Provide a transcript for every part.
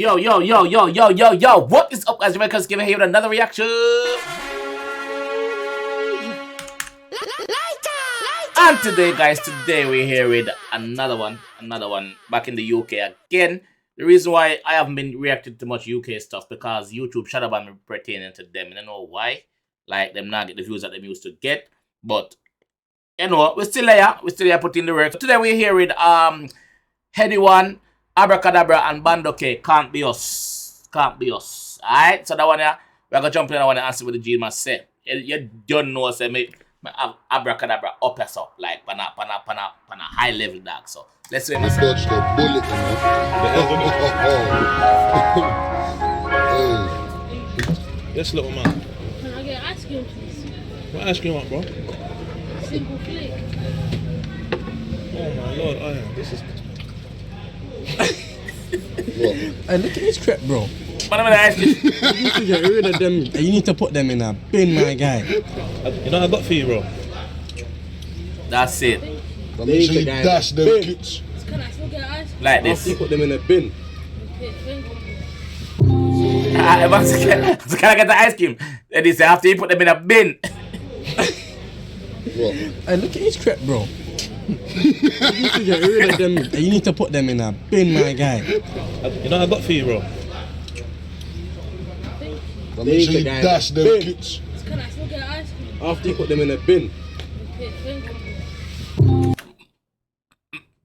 Yo. What is up, guys? Jamaica's giving here with another reaction. And today, guys, we're here with another one back in the UK again. The reason why I haven't been reacting to much UK stuff because YouTube shadow ban me pertaining to them. And I know why. Like, them not get the views that they used to get. But, you know, we're still here. We're still here putting the work. So today we're here with Headie 1, Abra Cadabra, and Bandokay. Can't be us. Alright? So that one here, we're going to jump in and I want to answer what the G must say. You don't know, say, me have Abra Cadabra up us up. Like, pana high level, dog. So, let's see. Let's dodge the bullet, Yes, little man. Can I get ice cream, please? What ice cream want, bro? Simple flake. Oh my lord, I am. This is. Hey, look at this crap, bro. What am I asking? You need to get rid of them. You need to put them in a bin, my guy. You know what I got for you, bro? That's it. Make sure you dash them kids. Can I still get ice cream? Like After this. you put them in a bin. Okay, thank you. So can I get the ice cream? Then he said after you put them in a bin. Hey, look at this crap, bro. You need to get rid of them. You need to put them in a bin, my guy. You know what I got for you, bro? Make sure you dash them kids. Can I still get ice cream? After you put them in a bin. Okay, thank you.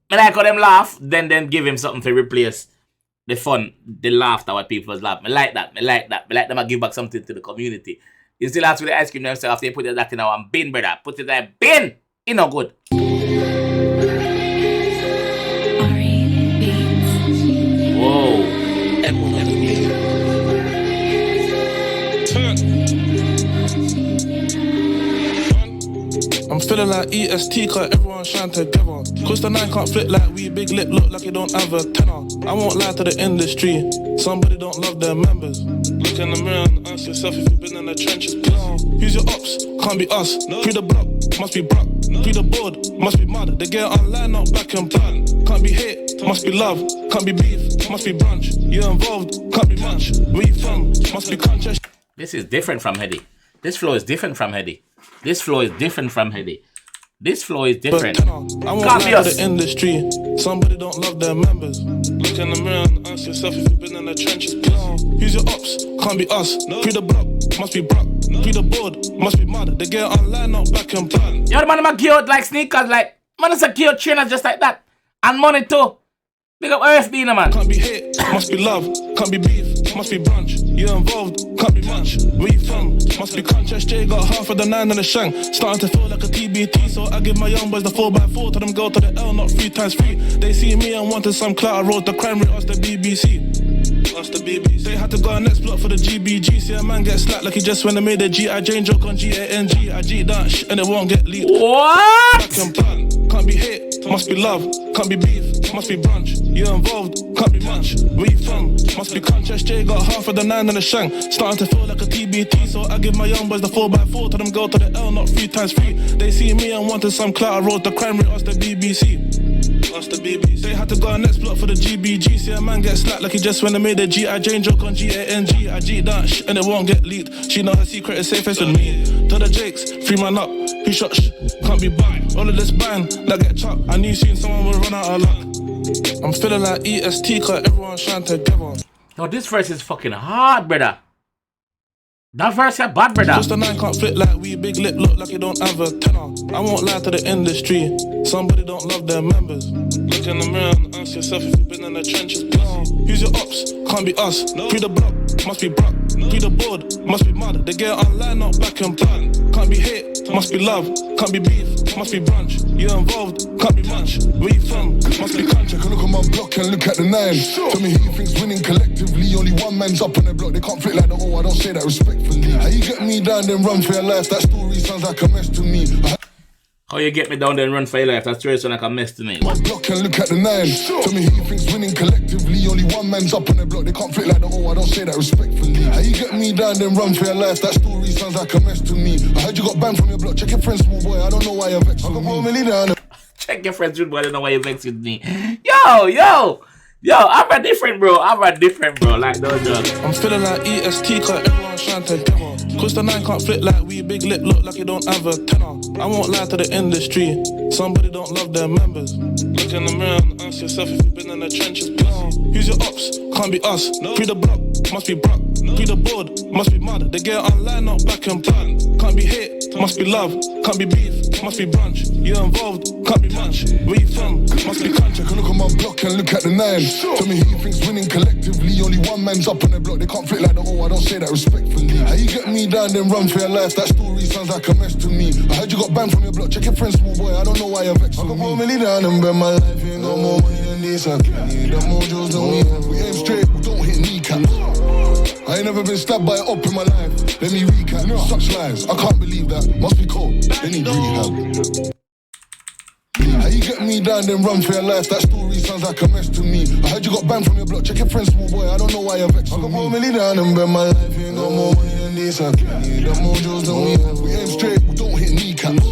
I like how them laugh, then give him something to replace the fun, the laughter what people was laughing. I like that. I like them to give back something to the community. You still ask for the ice cream now, so after you put that in our bin, brother. Put it in a bin. It no good. Whoa. I'm feeling like EST, cause everyone shine together. Cause the 9 can't flip like we, big lip look like you don't have a tenor. I won't lie to the industry, somebody don't love their members. Look in the mirror and ask yourself if you've been in the trenches. Who's your ops? Can't be us. Through the block, must be bruck. Through the board, must be mud. They get online, not back and plan. Can't be hate, must be love. Can't be beef, must be brunch. You're involved, can't be much. Where you from? Must be conscious. This is different from Headie. This flow is different from Headie. This flow is different from Headie. This flow is different. I won't lie to the industry, somebody don't love their members. Look in the mirror and ask yourself if you've been in the trenches. Who's your ops? Can't be us. Through the block, must be bruck. Through the board, must be mud. They get online, not back and plan. Yo, the man I'm geared like sneakers, like man is a geared trainer just like that. And money too. Big up RFB, no man. Can't be hate, must be love. Can't be beef, must be brunch. You're involved, can't be much. Where you from? Must be conscious. J got half of the 9 and the shank. Starting to feel like a TBT, so I give my young boys the 4x4. Tell them go to the L, not 3 times 3. They see me and wanted some clout. I wrote the crime rate, ask the BBC. Ask the BBC. They had to go next block for the GBG. See a man get slapped like he just went and made a G.I. Jane joke on GANG. I G that shit and it won't get leaked. What? Back and plan. Can't be hate, must be love. Can't be beef, must be brunch. You're involved, can't be much. Where you from? Must be conscious. J got half of the 9 and the shank. Starting to feel like a TBT, so I give my young boys the 4x4. Tell them go to the L, not 3 times 3. They see me and wanted some clout. I wrote the crime rate, ask the BBC. Ask the BBC. They had to go next block for the GBG. See a man get slapped like he just went and made a G.I. Jane joke on GANG. I G that shit and it won't get leaked. She know her secret is safest with me. Tell the Jakes, 3 man up. Who shot can't be bought. All of this bang, like get chopped. I knew soon someone would run out of luck. I'm feeling like EST, cause everyone shine together. Yo, this verse is fucking hard, brother. That verse is bad, brother. Just the 9 can't flip like we, big lip look like you don't have a tenor. I won't lie to the industry, somebody don't love their members. Look in the mirror and ask yourself if you've been in the trenches. Who's your ops? Can't be us. Through the block, must be bruck. Through the board, must be mud. They get online, not back and plan. Can't be hate, must be love. Can't be beef, must be brunch. You're involved, can't be much. Where you from? Must be country. Take a look at my block and look at the 9. Tell me who you think's winning collectively. Only one man's up on the block. They can't flip like the O. I don't say that respectfully. How you get me down then run for your life? That story sounds like a mess to me. How you get me down there and run for your life? That's straight so like a mess to me. My block and look at the 9. Tell me who you think's winning collectively. Only one man's up on the block. They can't flip like the O. I don't say that respectfully. How you get me down then run for your life? That story sounds like a mess to me. I heard you got banned from your block. Check your friends, small boy. I don't know why you're vexed with me. Check your friends, dude, boy. I don't know why you're vexed with me. Yo. Yo, I'm a different, bro. Like those drugs. I'm feeling like EST, cause everyone's trying together. Cause the 9 can't flip like we, big lip look like you don't have a tenor. I won't lie to the industry, somebody don't love their members. Look in the mirror and ask yourself if you've been in the trenches. Who's your ops? Can't be us. Free the block, must be Brock. Free the board, must be mud. They get online, not back and plan. Can't be hate, must be love. Can't be beef, must be brunch. You're involved, can't be much. Where you from? Must be country. Can look at my block and look at the 9. Tell me who you think's winning collectively. Only one man's up on the block. They can't flip like the I don't say that respectfully. How you get me down then run for your life? That story sounds like a mess to me. I heard you got banned from your block. Check your friend, small boy. I don't know why you're vexed. I got 4 million down and bet my life. You ain't got more money than this. I can't need the mojos than we have. We aim straight, we don't hit kneecaps. I ain't never been stabbed by an op in my life. Let me recap. Such lies, I can't believe that. Must be cold, they need rehab. How you get me down then run for your life? That story sounds like a mess to me. I heard you got banned from your block. Check your friend, small boy. I don't know why you're vexed. I got 4 million down and bet my life. You ain't got more money than this. I can't need the mojos than we have. We aim straight, we don't hit kneecaps.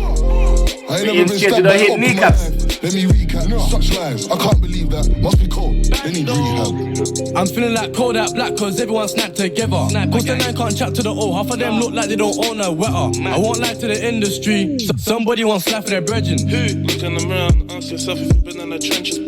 I ain't never been stabbed by an op in my life. Let me recap. Such lies, I can't believe that. Must be cold, they need rehab. I'm feeling like cold out black cause everyone snapped together. Cause the 9 can't chat to the O. Half of them look like they don't own a wetter. I won't lie to the industry. Somebody wants life for their brethren. Who? Look in the mirror and ask yourself if you've been in the trenches.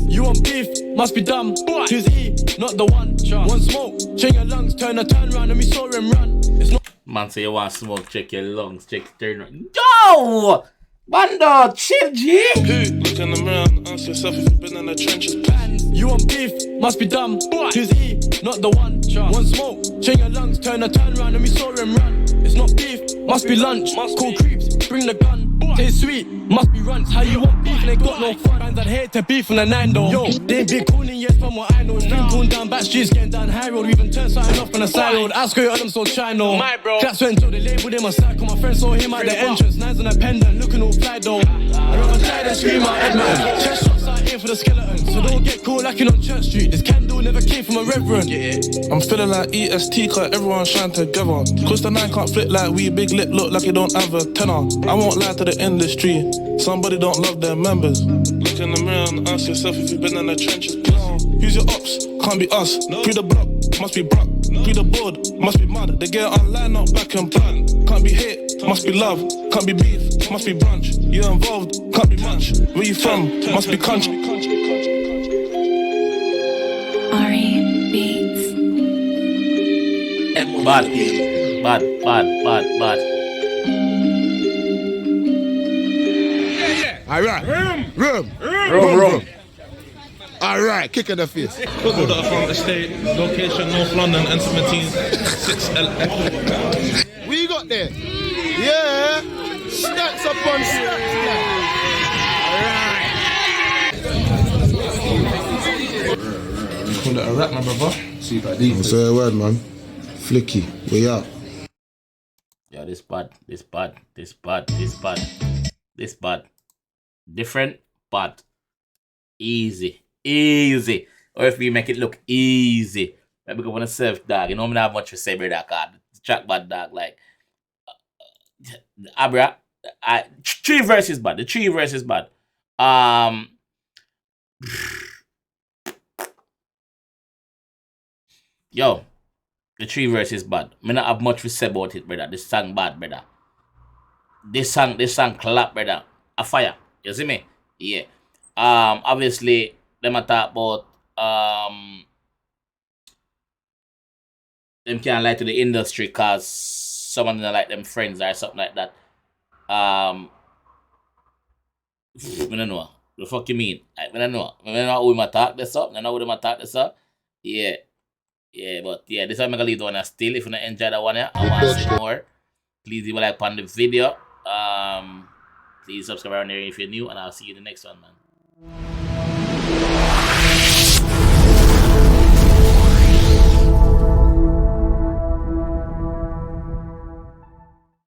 You want beef? Must be dumb. Who's he? Not the one. One smoke, check your lungs, turn around and we saw him run. It's not. Man say you want smoke, check your lungs, check your turn around. Yo! Bando, chill, G! Look in the mirror and ask yourself if you've been in the trenches. You want beef? Must be dumb. Who's he? Not the one. One smoke, check your lungs, turn around and we saw him run. It's not beef, must be lunch. Cool creeps, bring the gun. Taste sweet, must be runts. How you want beef? They got no fun. Fans I'd hate to beef on the 9 though. Yo, they ain't big cooning yet from what I know. Stream going down back streets, getting down high road. We even turn something off on the side road. Ask her on them so Chino. My bro. That's when until they labeled him a psycho. My friend saw him at the entrance. 9's on a pendant, looking all fly though. I rather die than scream out Edmonton. Chest shots out here for the skeleton. So don't get caught like on Church Street. This candle never came from a reverend. I'm feeling like EST, cause everyone's trying together. Cause the 9 can't flip like we, big lip look like you don't have a tenor. I won't lie to the industry, somebody don't love their members. Look in the mirror and ask yourself if you've been in the trenches. Who's your ops? Can't be us. Free the block, must be Brock. Free the board, must be mud. They get online, not back and plan. Can't be hate, must be love. Can't be beef, must be brunch. You're involved, can't be much. Where you from? Must be country. Beats. Bad. Alright. Room. Alright, kick in the face. Football from the state, location North London, N17 6L. We got there. Yeah. Stacks upon stacks. Call it a rap, my brother. Don't say a word, man. Flicky, we out. Yeah, this bad. Different, but easy. Or if we make it look easy, like we go on a surf dog. You know, I don't have much to say, brother. Track bad dog, like Abra. 3 verses bad. The 3 verses bad. Yo, the 3 verses bad. Me not have much to say about it, brother. This song bad, brother. This song clap, brother. A fire. You see me? Yeah. Obviously, them a talk about them can't lie to the industry cause someone don't like them friends or something like that. I don't know. The fuck you mean? I don't know. I don't know how we might talk this up. I don't know how we might talk this up. Yeah. Yeah, but yeah, this one I'm gonna leave the one still. If you not enjoy that one, I want to see more. Please leave a like on the video. Please subscribe around here if you're new, and I'll see you in the next one, man.